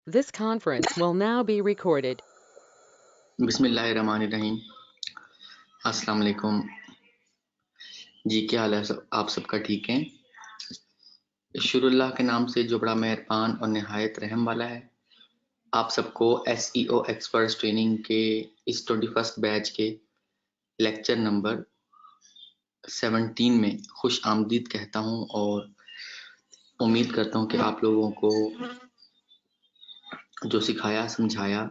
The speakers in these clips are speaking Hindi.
This conference will now be recorded. बिस्मिल्लाहिर्रहमानिर्रहीम। अस्सलाम वालेकुम जी, क्या हाल है आप सबका? ठीक हैं? शुरुल्लाह के नाम से जो बड़ा मेहरबान और निहायत रहम वाला है। आप सबको SEO एक्सपर्ट्स ट्रेनिंग के इस 21st बैच के लेक्चर नंबर 17 में खुश आमदीद कहता हूं और उम्मीद करता हूं कि आप लोगों को जो सिखाया समझाया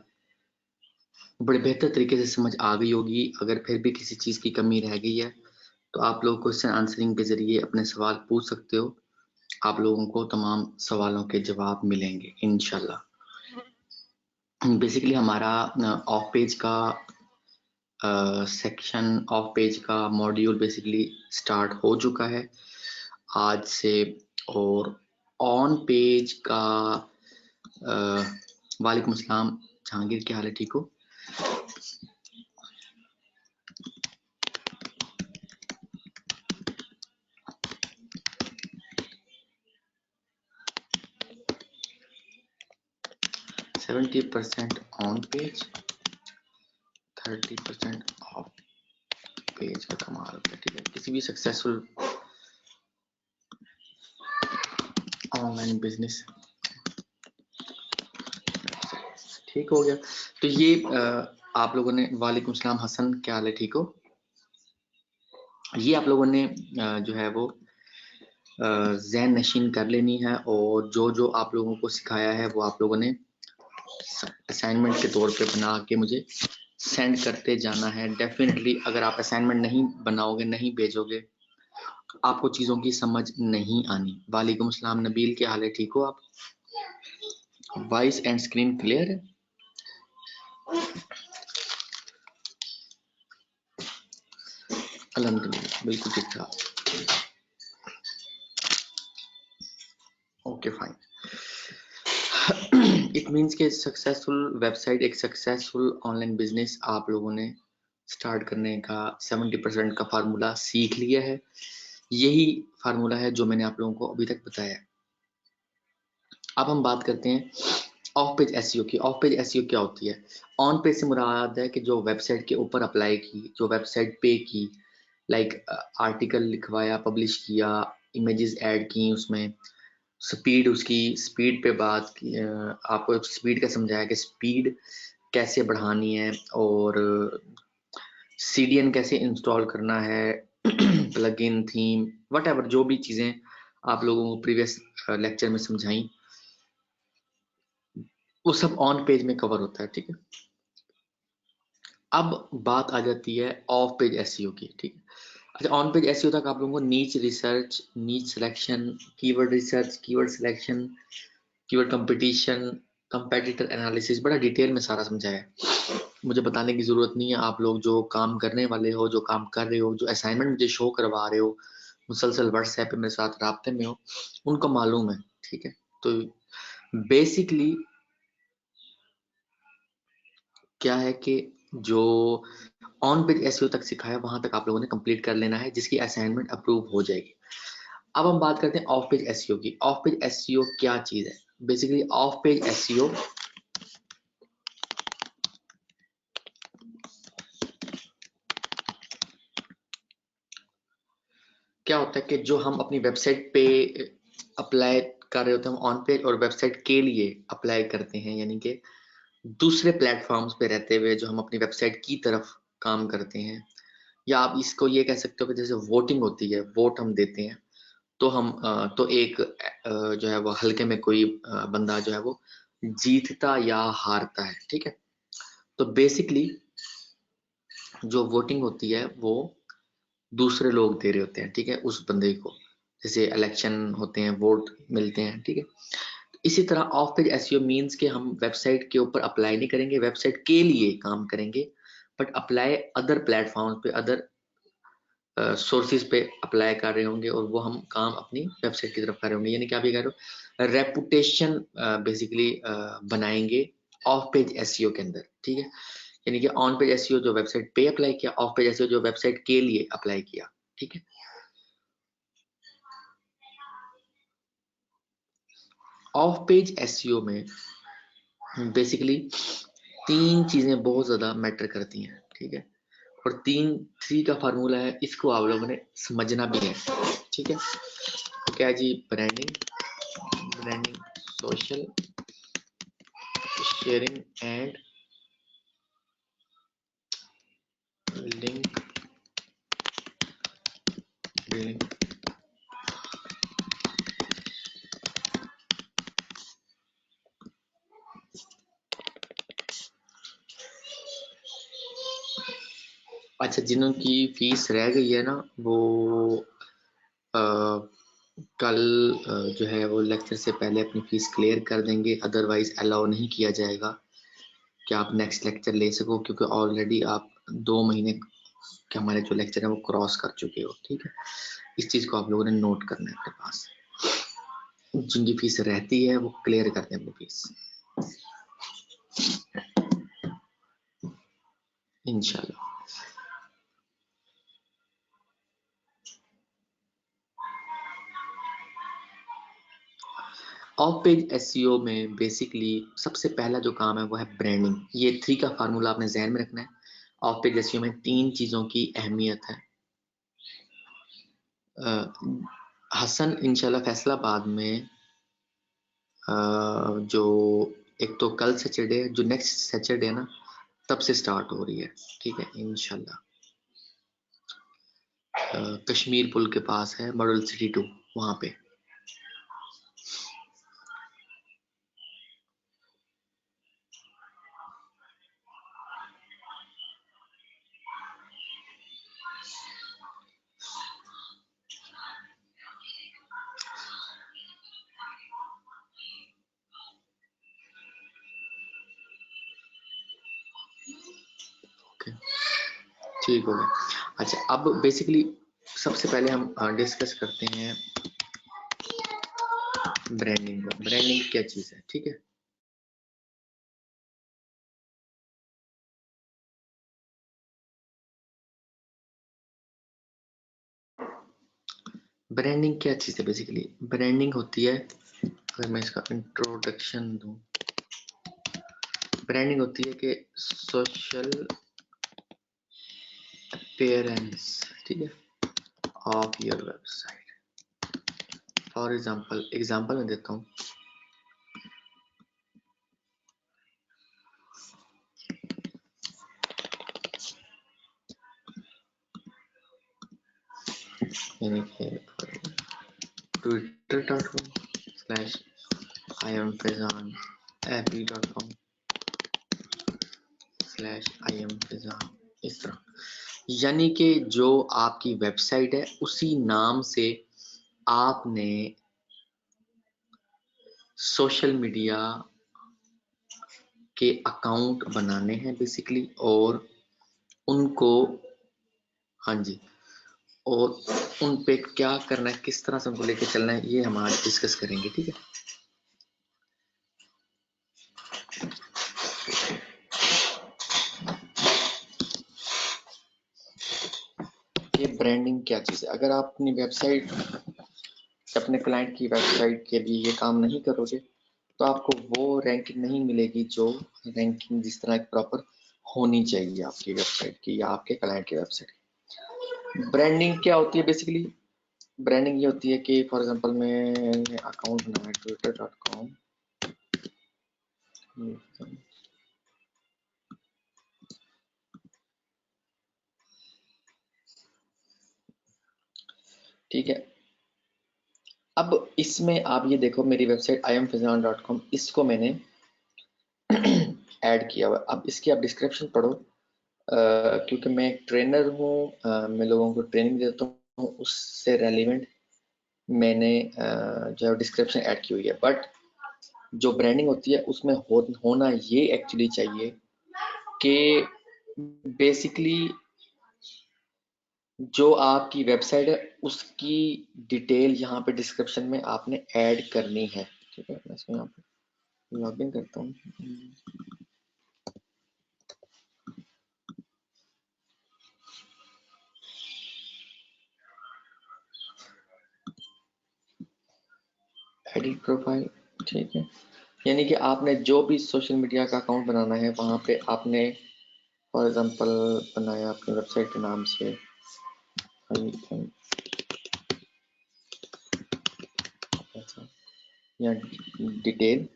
बड़े बेहतर तरीके से समझ आ गई होगी। अगर फिर भी किसी चीज़ की कमी रह गई है तो आप लोग क्वेश्चन आंसरिंग के ज़रिए अपने सवाल पूछ सकते हो। आप लोगों को तमाम सवालों के जवाब मिलेंगे इंशाल्लाह। बेसिकली हमारा ऑफ पेज का सेक्शन ऑफ पेज का मॉड्यूल बेसिकली स्टार्ट हो चुका है आज से। और ऑन पेज का वालेकुम अस्सलाम जहांगीर, क्या हाल है? ठीक हो? 70% ऑन पेज, 30% ऑफ पेज का कमाल होता है। ठीक है, किसी भी सक्सेसफुल ऑनलाइन बिजनेस ठीक हो गया। तो ये आप लोगों ने, वालेकुम सलाम हसन, क्या हाल है? ठीक हो? ये आप लोगों ने जो है वो ज़हन नशीन कर लेनी है और जो जो आप लोगों को सिखाया है वो आप लोगों ने असाइनमेंट के तौर पे बना के मुझे सेंड करते जाना है। डेफिनेटली अगर आप असाइनमेंट नहीं बनाओगे, नहीं भेजोगे, आपको चीज़ों की समझ नहीं आनी। वालेकुम सलाम नबील, क्या हाल है? ठीक हो आप? वॉइस एंड स्क्रीन क्लियर है? अल्हम्दुलिल्लाह बिल्कुल ठीक ठाक। Okay fine. इट मीन्स के सक्सेसफुल वेबसाइट, एक सक्सेसफुल ऑनलाइन बिजनेस आप लोगों ने स्टार्ट करने का 70% का फार्मूला सीख लिया है। यही फार्मूला है जो मैंने आप लोगों को अभी तक बताया। अब हम बात करते हैं ऑफ पेज एसईओ की। ऑफ पेज एसईओ क्या होती है? ऑन पेज से मुराद है कि जो वेबसाइट के ऊपर अप्लाई की, जो वेबसाइट पे की, लाइक आर्टिकल लिखवाया, पब्लिश किया, इमेजेस ऐड की, उसमें स्पीड, उसकी स्पीड पे बात की, आपको स्पीड का समझाया कि स्पीड कैसे बढ़ानी है और CDN कैसे इंस्टॉल करना है, प्लगइन, थीम, व्हाटएवर जो भी चीज़ें आप लोगों को प्रीवियस लेक्चर में समझाई, वो सब ऑन पेज में कवर होता है। ठीक है, अब बात आ जाती है ऑफ पेज एसईओ की। ठीक है, अच्छा, ऑन पेज एसईओ तक आप लोगों को नीच रिसर्च, नीच selection, keyword research, keyword selection, keyword competition, competitor analysis, बड़ा डिटेल में सारा समझाया है। मुझे बताने की जरूरत नहीं है। आप लोग जो काम करने वाले हो, जो काम कर रहे हो, जो असाइनमेंट मुझे शो करवा रहे हो, मुसलसल व्हाट्सएप पे मेरे साथ राब्ते में हो, उनको मालूम है। ठीक है, तो बेसिकली क्या है कि जो ऑन पेज एसईओ तक सिखाया वहां तक आप लोगों ने कंप्लीट कर लेना है, जिसकी असाइनमेंट अप्रूव हो जाएगी। अब हम बात करते हैं ऑफ पेज एसईओ की। ऑफ पेज एसईओ क्या चीज है? बेसिकली ऑफ पेज एसईओ क्या होता है कि जो हम अपनी वेबसाइट पे अप्लाई कर रहे होते हैं, हम ऑन पेज और वेबसाइट के लिए अप्लाई करते हैं, यानी कि दूसरे प्लेटफॉर्म्स पे रहते हुए जो हम अपनी वेबसाइट की तरफ काम करते हैं। या आप इसको ये कह सकते हो कि जैसे वोटिंग होती है, वोट हम देते हैं, तो हम तो एक जो है वो हल्के में कोई बंदा जो है वो जीतता या हारता है। ठीक है, तो बेसिकली जो वोटिंग होती है वो दूसरे लोग दे रहे होते हैं। ठीक है, उस बंदे को, जैसे इलेक्शन होते हैं, वोट मिलते हैं। ठीक है, इसी तरह ऑफ पेज एसईओ मींस कि हम वेबसाइट के ऊपर अप्लाई नहीं करेंगे, वेबसाइट के लिए काम करेंगे, बट अप्लाई अदर प्लेटफॉर्म पे, अदर सोर्सेज पे अप्लाई कर रहे होंगे और वो हम काम अपनी वेबसाइट की तरफ कर रहे होंगे। यानी कि आप ये कह रहे हो रेपुटेशन बेसिकली बनाएंगे ऑफ पेज एसईओ के अंदर। ठीक है, यानी कि ऑन पेज एसईओ जो वेबसाइट पे अप्लाई किया, ऑफ पेज एसईओ जो वेबसाइट के लिए अप्लाई किया। ठीक है, ऑफ पेज एसईओ में बेसिकली 3 चीजें बहुत ज्यादा मैटर करती हैं, ठीक है, और 3 का फार्मूला है, इसको आप लोगों ने समझना भी है, ठीक है। तो क्या है जी? Branding, social, sharing and link building. अच्छा, जिनकी फीस रह गई है ना, वो आ, कल जो है वो लेक्चर से पहले अपनी फीस क्लियर कर देंगे, अदरवाइज अलाउ नहीं किया जाएगा कि आप नेक्स्ट लेक्चर ले सको, क्योंकि ऑलरेडी आप 2 महीने के हमारे जो लेक्चर है वो क्रॉस कर चुके हो, ठीक है। इस चीज को आप लोगों ने नोट करना है अपने पास। जिनकी फीस रहती है वो क्लियर कर दें अपनी फीस, इंशाल्लाह। ऑफ पेज एसईओ में बेसिकली सबसे पहला जो काम है वो है ब्रांडिंग। ये 3 का फार्मूला आपने ध्यान में रखना है। ऑफ पेज एसईओ में 3 चीजों की अहमियत है। हसन इंशाल्लाह फैसलाबाद में जो एक तो कल सैटरडे, जो नेक्स्ट सैटरडे ना, तब से स्टार्ट हो रही है, ठीक है, इंशाल्लाह। कश्मीर पुल के पास है मॉडल सिटी 2, वहां पे। ओके, ठीक हो गया। अच्छा, अब बेसिकली सबसे पहले हम डिस्कस करते हैं ब्रांडिंग को। ब्रांडिंग क्या चीज है, ठीक है। ब्रांडिंग क्या चीज है? बेसिकली ब्रांडिंग होती है, अगर मैं इसका इंट्रोडक्शन दूं, ब्रांडिंग होती है कि सोशल अपीयरेंस, ठीक है, of your website. For example मैं देता हूँ। यानी कि twitter.com/iamfezan, fb.com/iamfezan, इस तरह। यानी कि जो आपकी वेबसाइट है उसी नाम से आपने सोशल मीडिया के अकाउंट बनाने हैं बेसिकली, और उनको, हाँ जी, और उन पे क्या करना है, किस तरह से उनको लेके चलना है, ये हम आज डिस्कस करेंगे, ठीक है। ये ब्रांडिंग क्या चीज है? अगर आप अपनी वेबसाइट, अपने क्लाइंट की वेबसाइट के लिए ये काम नहीं करोगे तो आपको वो रैंकिंग नहीं मिलेगी जो रैंकिंग जिस तरह की प्रॉपर होनी चाहिए आपकी वेबसाइट की या आपके क्लाइंट की वेबसाइट की। ब्रांडिंग क्या होती है? बेसिकली ब्रांडिंग ये होती है कि फॉर एग्जांपल मैंने अकाउंट बनाया twitter.com, ठीक है। अब इसमें आप ये देखो, मेरी वेबसाइट iamfizan.com, इसको मैंने ऐड किया हुआ। अब इसकी आप डिस्क्रिप्शन पढ़ो, क्योंकि मैं एक ट्रेनर हूँ, मैं लोगों को ट्रेनिंग देता हूँ, उससे रेलिवेंट मैंने जो है डिस्क्रिप्शन ऐड की हुई है। बट जो ब्रांडिंग होती है उसमें होना ये एक्चुअली चाहिए कि बेसिकली जो आपकी वेबसाइट है उसकी डिटेल यहाँ पे डिस्क्रिप्शन में आपने ऐड करनी है, ठीक है। मैं इसको यहाँ पे लॉग इन करता हूँ। एडिट प्रोफाइल, ठीक है। यानी कि आपने जो भी सोशल मीडिया का अकाउंट बनाना है वहाँ पे आपने फॉर एग्जांपल बनाया अपनी वेबसाइट के नाम से या डिटेल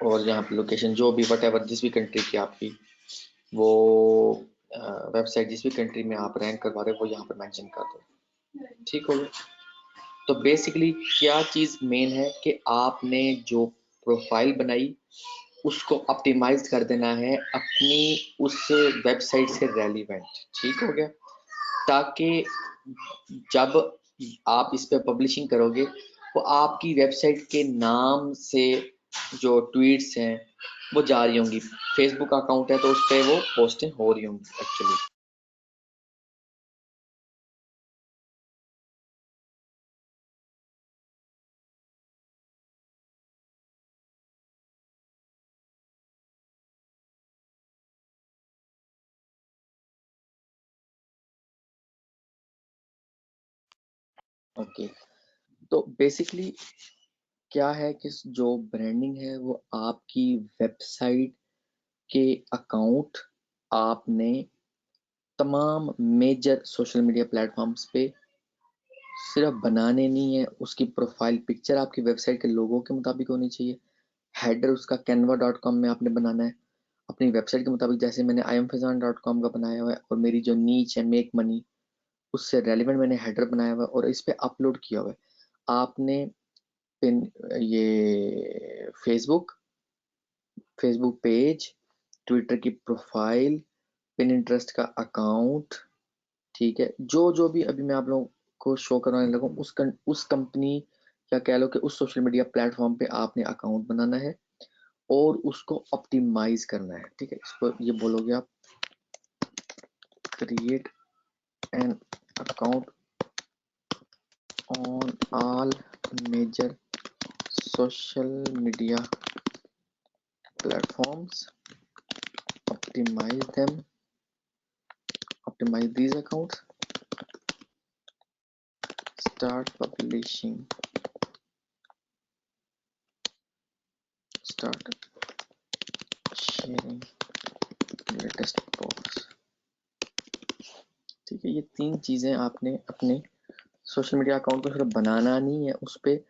और यहाँ पे लोकेशन जो भी वट जिस भी कंट्री की आपकी वो वेबसाइट जिस भी कंट्री में आप रैंक करवा रहे हो वो यहाँ पे मेंशन कर दो। ठीक हो गया। तो बेसिकली क्या चीज़ मेन है कि आपने जो प्रोफाइल बनाई उसको ऑप्टिमाइज कर देना है अपनी उस वेबसाइट से रेलिवेंट। ठीक हो गया। ताकि जब आप इस पे पब्लिशिंग करोगे वो आपकी वेबसाइट के नाम से जो ट्वीट्स हैं वो जा रही होंगी। फेसबुक अकाउंट है तो उस पर वो पोस्टें हो रही होंगी एक्चुअली। ओके। तो बेसिकली क्या है कि जो ब्रांडिंग है वो आपकी वेबसाइट के अकाउंट आपने तमाम मेजर सोशल मीडिया प्लेटफॉर्म्स पे सिर्फ बनाने नहीं है, उसकी प्रोफाइल पिक्चर आपकी वेबसाइट के लोगों के मुताबिक होनी चाहिए। हेडर उसका canva.com में आपने बनाना है अपनी वेबसाइट के मुताबिक, जैसे मैंने iamfazan.com का बनाया हुआ है और मेरी जो नीच है मेक मनी उससे रेलिवेंट मैंने हेडर बनाया हुआ है और इस पे अपलोड किया हुआ है। आपने पिन ये फेसबुक पेज, ट्विटर की प्रोफाइल, पिनिंटरेस्ट का अकाउंट, ठीक है, जो जो भी अभी मैं आप लोगों को शो करवाने लगा हूँ उस कंपनी या कह लो कि उस सोशल मीडिया प्लेटफॉर्म पे आपने अकाउंट बनाना है और उसको ऑप्टिमाइज करना है। ठीक है, इसको ये बोलोगे आप create an account on all major social media platforms, optimize them, optimize these accounts, start publishing, start sharing latest post. ठीक है, ये 3 चीजें आपने अपने सोशल मीडिया अकाउंट को सिर्फ बनाना नहीं है, उस पे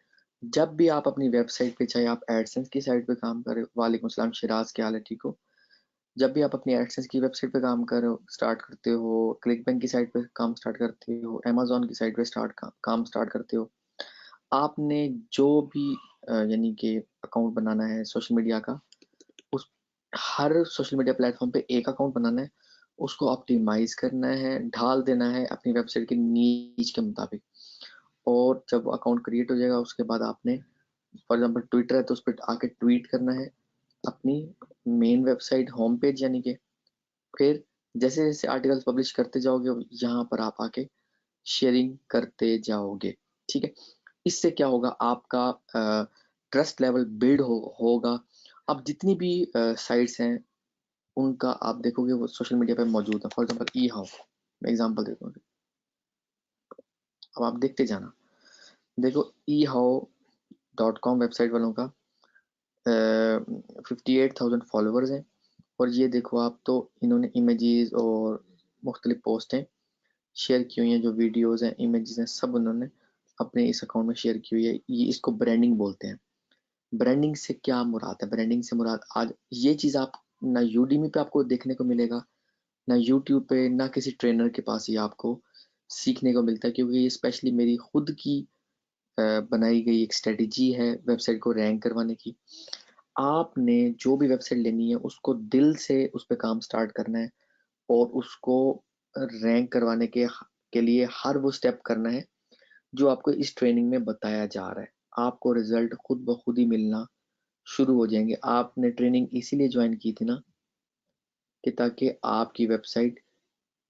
जब भी आप अपनी वेबसाइट पे, चाहे आप एडसेंस की साइट पे काम कर रहे हो, वालेकुम सलाम शिराज, क्या हाल है, ठीक हो? जब भी आप अपनी एडसेंस की वेबसाइट पे काम कर रहे हो, स्टार्ट करते हो, क्लिक बैंक की साइट पे काम स्टार्ट करते हो, अमेजोन की साइट पे काम स्टार्ट करते हो, आपने जो भी यानी कि अकाउंट बनाना है सोशल मीडिया का, उस हर सोशल मीडिया प्लेटफॉर्म पे एक अकाउंट बनाना है, उसको ऑप्टिमाइज करना है, ढाल देना है अपनी वेबसाइट की नीच के मुताबिक। और जब अकाउंट क्रिएट हो जाएगा उसके बाद आपने फॉर एग्जांपल ट्विटर है तो उस पर आके ट्वीट करना है अपनी मेन वेबसाइट होम पेज, यानी कि फिर जैसे जैसे आर्टिकल्स पब्लिश करते जाओगे यहाँ पर आप आके शेयरिंग करते जाओगे। ठीक है, इससे क्या होगा, आपका ट्रस्ट लेवल बिल्ड होगा। अब जितनी भी साइट्स हैं उनका आप देखोगे वो सोशल मीडिया पे मौजूद है। फॉर एग्जांपल ई हाउ, मैं एग्जांपल देता हूँ, अब आप देखते जाना। देखो ई हाउ .com वेबसाइट वालों का 58,000 फॉलोअर्स हैं और ये देखो आप, तो इन्होंने इमेजेस और मुख्तलिफ पोस्टें शेयर की हुई हैं, जो वीडियोस हैं इमेजेस हैं सब उन्होंने अपने इस अकाउंट में शेयर की हुई है। ये इसको ब्रांडिंग बोलते हैं। ब्रांडिंग से क्या मुराद है? ब्रांडिंग से मुराद आज ये चीज़ आप ना यूडीमी पे आपको देखने को मिलेगा, ना यूट्यूब पे, ना किसी ट्रेनर के पास ही आपको सीखने को मिलता है, क्योंकि ये स्पेशली मेरी खुद की बनाई गई एक स्ट्रेटजी है वेबसाइट को रैंक करवाने की। आपने जो भी वेबसाइट लेनी है उसको दिल से उस पर काम स्टार्ट करना है और उसको रैंक करवाने के लिए हर वो स्टेप करना है जो आपको इस ट्रेनिंग में बताया जा रहा है। आपको रिजल्ट खुद ब खुद ही मिलना शुरू हो जाएंगे। आपने ट्रेनिंग इसीलिए ज्वाइन की थी ना कि ताकि आपकी वेबसाइट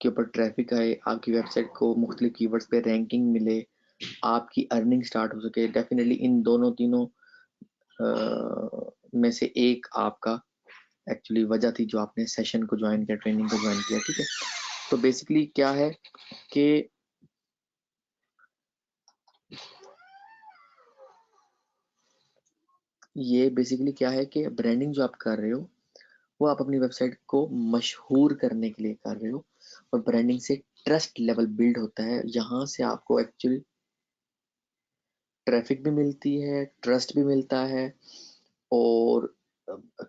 के ऊपर ट्रैफिक आए, आपकी वेबसाइट को मुख्तलिफ कीवर्ड्स पे रैंकिंग मिले, आपकी अर्निंग स्टार्ट हो सके। डेफिनेटली इन दोनों तीनों में से एक आपका एक्चुअली वजह थी जो आपने सेशन को ज्वाइन किया, ट्रेनिंग को ज्वाइन किया। ठीक है, तो बेसिकली क्या है कि ये बेसिकली क्या है कि ब्रांडिंग जो आप कर रहे हो वो आप अपनी वेबसाइट को मशहूर करने के लिए कर रहे हो, और ब्रांडिंग से ट्रस्ट लेवल बिल्ड होता है। यहाँ से आपको एक्चुअली ट्रैफिक भी मिलती है, ट्रस्ट भी मिलता है, और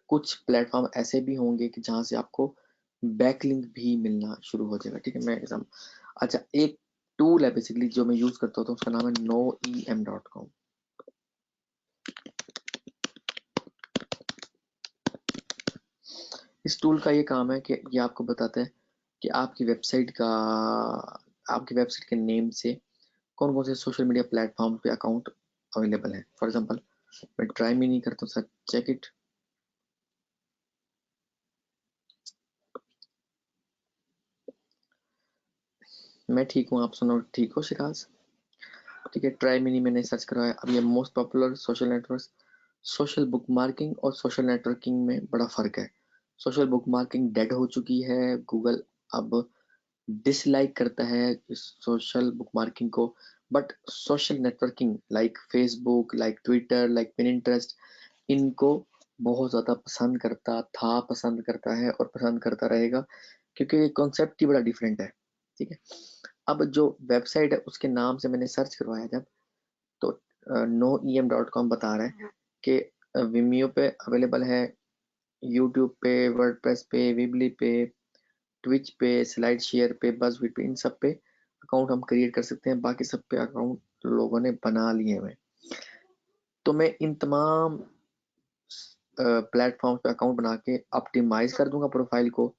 कुछ प्लेटफॉर्म ऐसे भी होंगे कि जहाँ से आपको बैकलिंक भी मिलना शुरू हो जाएगा। ठीक है, मैं एग्जाम अच्छा, एक टूल है बेसिकली जो मैं यूज करता हूँ, तो उसका नाम है noem.com। इस टूल का ये काम है कि ये आपको बताता है कि आपकी वेबसाइट के नेम से कौन कौन से सोशल मीडिया प्लेटफॉर्म पे अकाउंट अवेलेबल है। फॉर एग्जांपल मैं ट्राई मी नहीं करता हूँ सर, चेक इट। मैं ठीक हूँ, आप सुनो, ठीक हो शिराज? ठीक है, ट्राई मिनी मैंने सर्च करवाया। अब ये most popular social network, social book marking और सोशल नेटवर्किंग में बड़ा फर्क है। सोशल बुक मार्किंग डेड हो चुकी है, गूगल अब डिसलाइक करता है सोशल बुक मार्किंग को, but social networking like Facebook, like Twitter, like Pinterest, इनको बहुत ज़्यादा पसंद करता था, पसंद करता है और पसंद करता रहेगा, क्योंकि कॉन्सेप्ट ही बड़ा डिफरेंट है। ठीक है, अब जो वेबसाइट है उसके नाम से मैंने सर्च करवाया जब, तो noem.com बता रहा है कि विमियो पे अवेलेबल है, यूट्यूब पे, वर्डप्रेस पे, विबली पे, ट्विच पे, स्लाइड शेयर पे, बज़फीड पे, इन सब पे अकाउंट हम क्रिएट कर सकते हैं। बाकी सब पे अकाउंट लोगों ने बना लिए हुए। तो मैं इन तमाम प्लेटफॉर्म पे अकाउंट बना के ऑप्टिमाइज कर दूंगा प्रोफाइल को,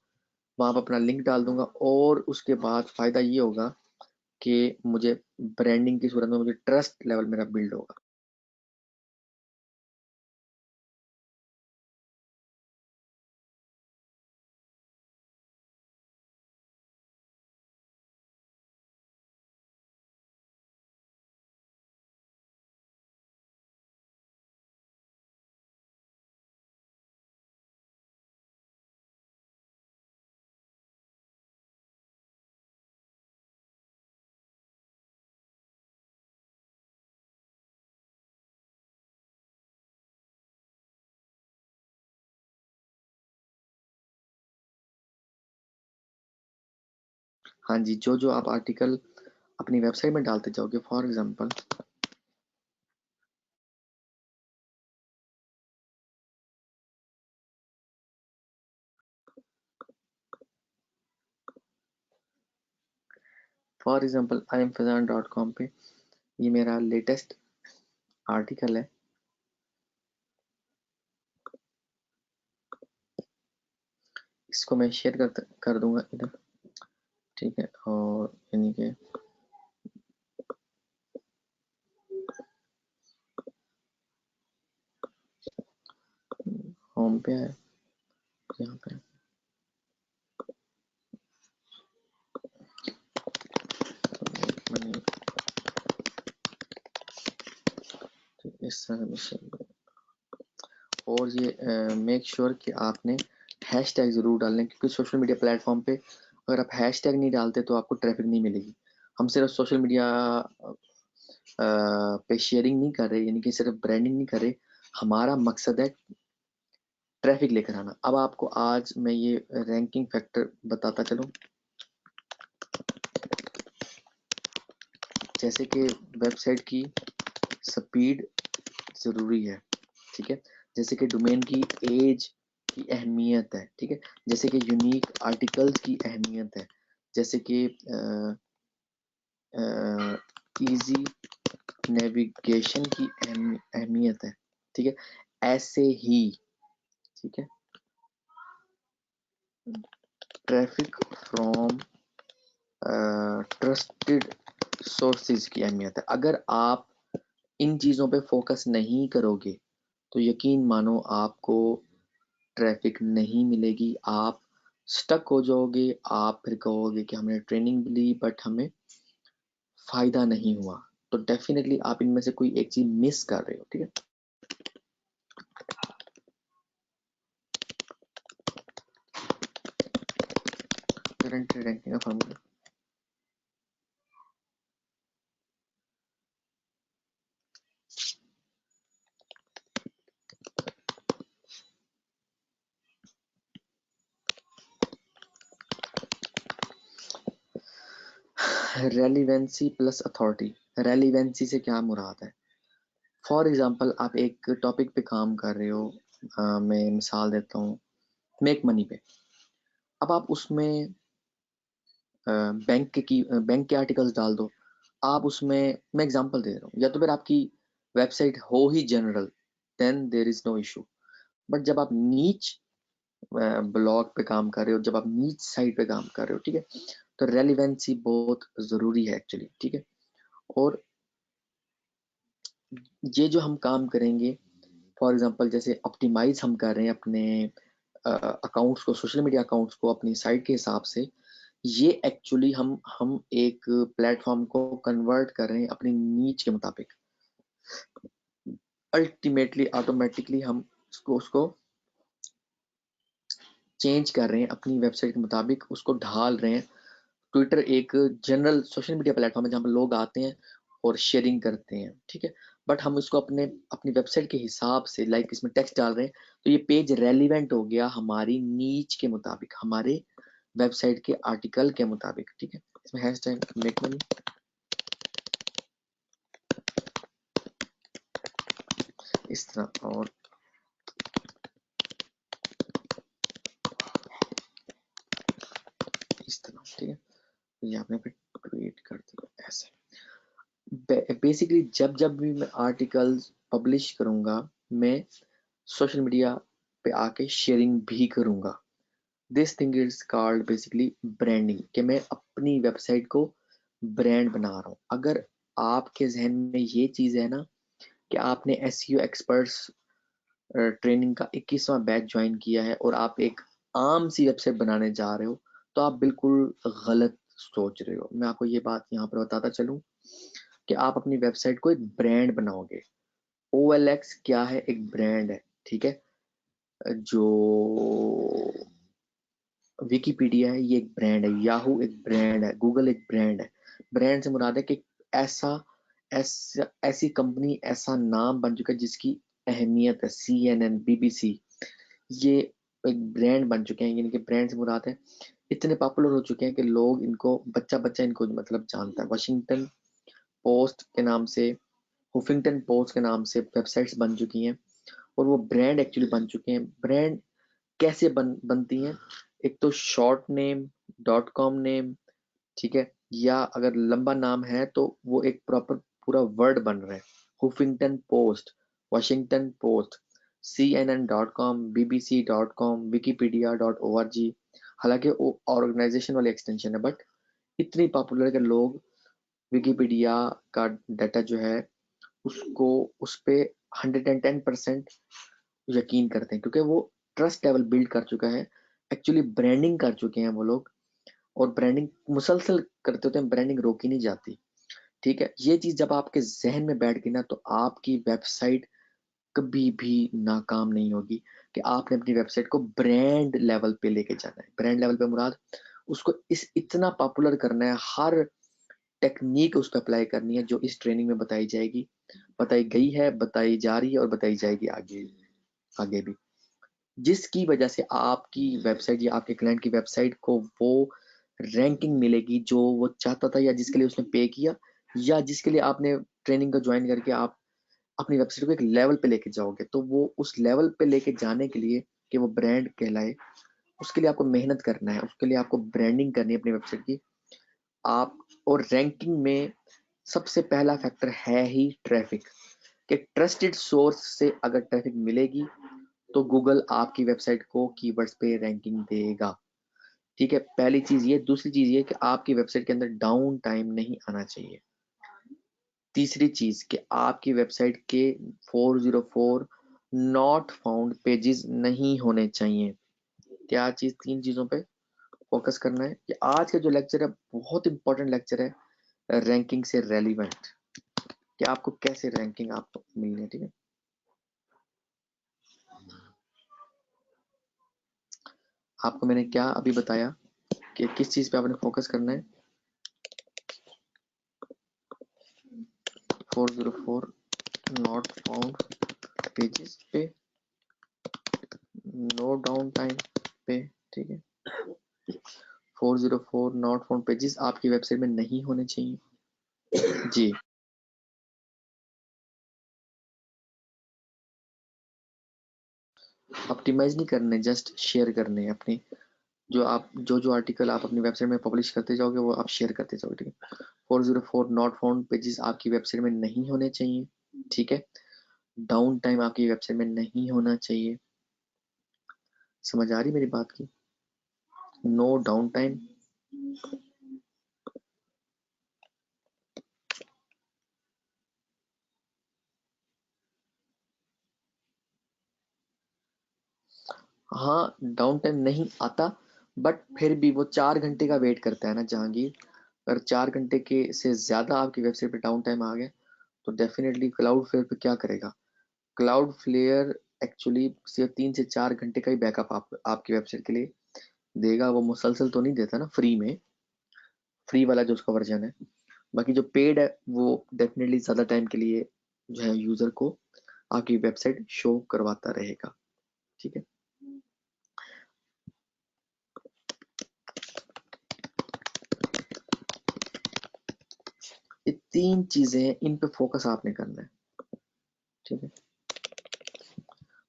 वहां पर अपना लिंक डाल दूंगा, और उसके बाद फायदा ये होगा कि मुझे ब्रांडिंग की सूरत में मुझे ट्रस्ट लेवल मेरा बिल्ड होगा। हाँ जी, जो जो आप आर्टिकल अपनी वेबसाइट में डालते जाओगे, फॉर एग्जाम्पल आई एम फैजान.com पे ये मेरा लेटेस्ट आर्टिकल है। इसको मैं शेयर कर दूंगा इधर। ठीक है, और यानी कि होम पे है, यहाँ पे मनी, इस तरह से। और ये मेक श्योर कि आपने हैशटैग ज़रूर डालने, क्योंकि सोशल मीडिया प्लेटफॉर्म पे अगर आप हैशटैग नहीं डालते तो आपको ट्रैफिक नहीं मिलेगी। हम सिर्फ सोशल मीडिया पे शेयरिंग नहीं कर रहे, यानी कि सिर्फ ब्रांडिंग नहीं कर रहे, हमारा मकसद है ट्रैफिक लेकर आना। अब आपको आज मैं ये रैंकिंग फैक्टर बताता चलूँ, जैसे कि वेबसाइट की स्पीड ज़रूरी है। ठीक है, जैसे कि डोमेन की एज की अहमियत है। ठीक है, जैसे कि यूनिक आर्टिकल्स की अहमियत है, जैसे कि इजी नेविगेशन की अहमियत है। ठीक है, ऐसे ही, ठीक है, ट्रैफिक फ्रॉम ट्रस्टेड सोर्सेज की अहमियत है। अगर आप इन चीज़ों पे फोकस नहीं करोगे तो यकीन मानो आपको ट्रैफिक नहीं मिलेगी, आप स्टक हो जाओगे। आप फिर कहोगे कि हमने ट्रेनिंग भी ली बट हमें फायदा नहीं हुआ। तो डेफिनेटली आप इनमें से कोई एक चीज मिस कर रहे हो। ठीक है, करंट रैंकिंग का formula, relevancy plus authority. Relevancy से क्या मुराद है? फॉर एग्जांपल आप एक टॉपिक पे काम कर रहे हो, मैं मिसाल देता हूँ मेक मनी पे। अब आप उसमें बैंक के आर्टिकल्स डाल दो। आप उसमें, मैं एग्जांपल दे रहा हूँ, या तो फिर आपकी वेबसाइट हो ही general, then there is no issue. But जब आप नीच ब्लॉग पे काम कर रहे हो, जब आप नीच साइट पे काम कर रहे हो, ठीक है, तो रेलिवेंसी बहुत जरूरी है एक्चुअली, ठीक है। और ये जो हम काम करेंगे, फॉर एग्जांपल जैसे ऑप्टिमाइज हम कर रहे हैं अपने अकाउंट्स को, सोशल मीडिया अकाउंट्स को अपनी साइट के हिसाब से, ये एक्चुअली हम एक प्लेटफॉर्म को कन्वर्ट कर रहे हैं अपनी नीच के मुताबिक। अल्टीमेटली ऑटोमेटिकली हम उसको चेंज कर रहे हैं अपनी वेबसाइट के मुताबिक, उसको ढाल रहे हैं। ट्विटर एक जनरल सोशल मीडिया प्लेटफॉर्म है जहाँ पर लोग आते हैं और शेयरिंग करते हैं, ठीक है। बट हम इसको अपनी वेबसाइट के हिसाब से, लाइक इसमें टेक्स्ट डाल रहे हैं, तो ये पेज रेलिवेंट हो गया हमारी नीच के मुताबिक, हमारे वेबसाइट के आर्टिकल के मुताबिक, ठीक है। इसमें हैशटैग मेक मनी, इस तरह, और इस तरह, ठीक है। ये आपने फिर ट्वीट कर दिया ऐसे। बेसिकली जब जब भी मैं आर्टिकल्स पब्लिश करूंगा, मैं सोशल मीडिया पे आके शेयरिंग भी करूंगा। This thing is called basically branding, कि मैं अपनी वेबसाइट को ब्रांड बना रहा हूँ। अगर आपके जहन में ये चीज है ना कि आपने एसईओ एक्सपर्ट्स ट्रेनिंग का 21वां बैच ज्वाइन किया है और आप एक आम सी वेबसाइट बनाने जा रहे हो, तो आप बिल्कुल गलत सोच रहे हो। मैं आपको ये बात यहाँ पर बताता चलूं कि आप अपनी वेबसाइट को एक ब्रांड बनाओगे। OLX क्या है? एक ब्रांड है, ठीक है। जो विकिपीडिया है, ये एक ब्रांड है। याहू एक ब्रांड है। गूगल एक ब्रांड है। ब्रांड से मुराद है कि ऐसा ऐसी कंपनी, ऐसा नाम बन चुका है जिसकी अहमियत है। CNN, BBC, ये एक ब्रांड बन चुके हैं। यानी कि ब्रांड से मुराद है इतने पॉपुलर हो चुके हैं कि लोग इनको, बच्चा बच्चा इनको मतलब जानता है। वाशिंगटन पोस्ट के नाम से, हुफिंगटन पोस्ट के नाम से वेबसाइट्स बन चुकी हैं और वो ब्रांड एक्चुअली बन चुके हैं। ब्रांड कैसे बनती हैं? एक तो शॉर्ट नेम, .com नेम, ठीक है, या अगर लंबा नाम है तो वो एक प्रॉपर पूरा वर्ड बन रहा है। Huffington Post, Washington Post, CNN.com, BBC.com, wikipedia.org। हालांकि वो ऑर्गेनाइजेशन वाली एक्सटेंशन है, बट इतनी पॉपुलर है कि लोग विकिपीडिया का डाटा जो है उसको, उस पे 110% यकीन करते हैं, क्योंकि वो ट्रस्ट लेवल बिल्ड कर चुका है। एक्चुअली ब्रांडिंग कर चुके हैं वो लोग, और ब्रांडिंग मुसलसल करते होते हैं, ब्रांडिंग रोकी नहीं जाती, ठीक है। ये चीज जब आपके जहन में बैठ गई ना, तो आपकी वेबसाइट कभी भी नाकाम नहीं होगी। कि आपने अपनी वेबसाइट को ब्रांड लेवल पे लेके जाना है। ब्रांड लेवल पे मुराद उसको इस इतना पॉपुलर करना है, हर टेक्निक उस पर अप्लाई करनी है जो इस ट्रेनिंग में बताई जाएगी, बताई गई है, बताई जा रही है और बताई जाएगी आगे आगे भी। जिसकी वजह से आपकी वेबसाइट या आपके क्लाइंट की वेबसाइट को वो रैंकिंग मिलेगी जो वो चाहता था, या जिसके लिए उसने पे किया, या जिसके लिए आपने ट्रेनिंग को ज्वाइन करके आप अपनी वेबसाइट को एक लेवल पे लेके जाओगे। तो वो उस लेवल पे लेके जाने के लिए कि वो ब्रांड कहलाए, उसके लिए आपको मेहनत करना है, उसके लिए आपको ब्रांडिंग करनी है अपनी वेबसाइट की। आप, और रैंकिंग में सबसे पहला फैक्टर है ही ट्रैफिक। कि ट्रस्टेड सोर्स से अगर ट्रैफिक मिलेगी तो गूगल आपकी वेबसाइट को कीवर्ड्स पे रैंकिंग देगा, ठीक है। पहली चीज ये। दूसरी चीज ये कि आपकी वेबसाइट के अंदर डाउन टाइम नहीं आना चाहिए। तीसरी चीज कि आपकी वेबसाइट के 404 नॉट फाउंड पेजेस नहीं होने चाहिए। क्या चीज? तीन चीजों पे फोकस करना है। कि आज का जो लेक्चर है बहुत इंपॉर्टेंट लेक्चर है, रैंकिंग से रेलिवेंट, कि आपको कैसे रैंकिंग आपको मिलनी है, ठीक है। आपको मैंने क्या अभी बताया कि किस चीज पे आपने फोकस करना है। 404 नॉट फाउंड पेजेस पे, नो डाउन टाइम पे, ठीक है। 404 नॉट फाउंड पेजेस आपकी वेबसाइट में नहीं होने चाहिए जी। ऑप्टिमाइज नहीं करने, जस्ट शेयर करने अपने जो आर्टिकल आप अपनी वेबसाइट में पब्लिश करते जाओगे वो आप शेयर करते जाओगे, ठीक है। 404 नॉट फाउंड पेजेस आपकी वेबसाइट में नहीं होने चाहिए, ठीक है। डाउन टाइम आपकी वेबसाइट में नहीं होना चाहिए। समझ आ रही मेरी बात की? No down time. हाँ, डाउन टाइम नहीं आता, बट फिर भी वो 4 घंटे का वेट करता है ना जहांगीर। अगर 4 घंटे के से ज्यादा आपकी वेबसाइट पे डाउन टाइम आ गया तो डेफिनेटली क्लाउड फ्लेयर पे क्या करेगा? क्लाउड फ्लेयर एक्चुअली सिर्फ 3 से 4 घंटे का ही बैकअप आपकी वेबसाइट के लिए देगा। वो मुसलसल तो नहीं देता ना, फ्री में, फ्री वाला जो उसका वर्जन है। बाकी जो पेड है वो डेफिनेटली ज्यादा टाइम के लिए जो है यूजर को आपकी वेबसाइट शो करवाता रहेगा, ठीक है। ये 3 चीजें हैं, इन पे फोकस आपने करना है, ठीक है।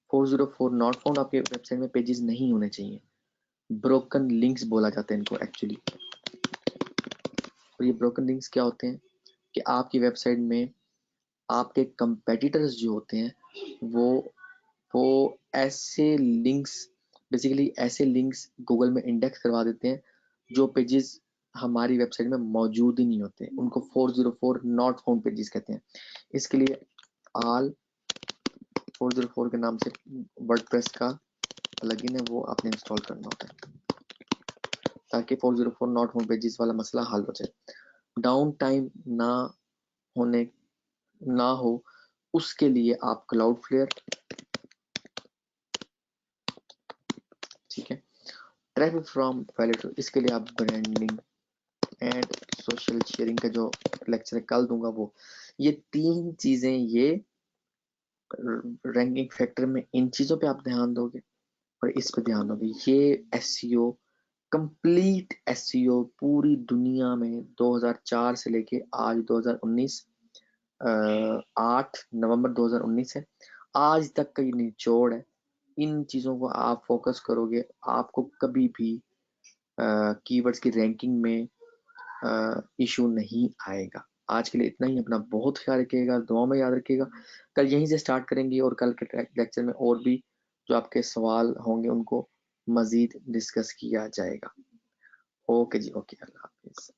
404 नॉट फाउंड आपके वेबसाइट में पेजेस नहीं होने चाहिए। ब्रोकन लिंक्स बोला जाता है इनको एक्चुअली। और ये ब्रोकन लिंक्स क्या होते हैं कि आपकी वेबसाइट में आपके कंपेटिटर्स जो होते हैं वो ऐसे लिंक्स, बेसिकली ऐसे लिंक्स गूगल में इंडेक्स करवा देते हैं जो पेजेस हमारी वेबसाइट में मौजूद ही नहीं होते, उनको 404 नॉट फाउंड पेजेस कहते हैं। इसके लिए ऑल 404 के नाम से वर्डप्रेस का प्लगइन है, वो आपने इंस्टॉल करना होता है ताकि 404 नॉट फाउंड पेजेस वाला मसला हल हो जाए। डाउन टाइम ना होने ना हो उसके लिए आप क्लाउड फ्लेयर, ठीक है। ट्रैफिक फ्रॉम वैलिड, इसके लिए आप ब्रांडिंग एंड सोशल शेयरिंग का जो लेक्चर कल दूंगा वो, ये 3 चीजें, ये रैंकिंग फैक्टर में इन चीजों पे आप ध्यान दोगे और इस पे ध्यान दोगे। ये एसईओ, कंप्लीट एसईओ पूरी दुनिया में 2004 से लेके आज 2019, 8 नवंबर 2019 है, आज तक का ये निचोड़ है। इन चीजों को आप फोकस करोगे, आपको कभी भी कीवर्ड्स की रैंकिंग में इशू नहीं आएगा। आज के लिए इतना ही, अपना बहुत ख्याल रखिएगा, दुआ में याद रखिएगा। कल यहीं से स्टार्ट करेंगे और कल के लेक्चर में और भी जो आपके सवाल होंगे उनको मजीद डिस्कस किया जाएगा। ओके जी, ओके, अल्लाह हाफिज।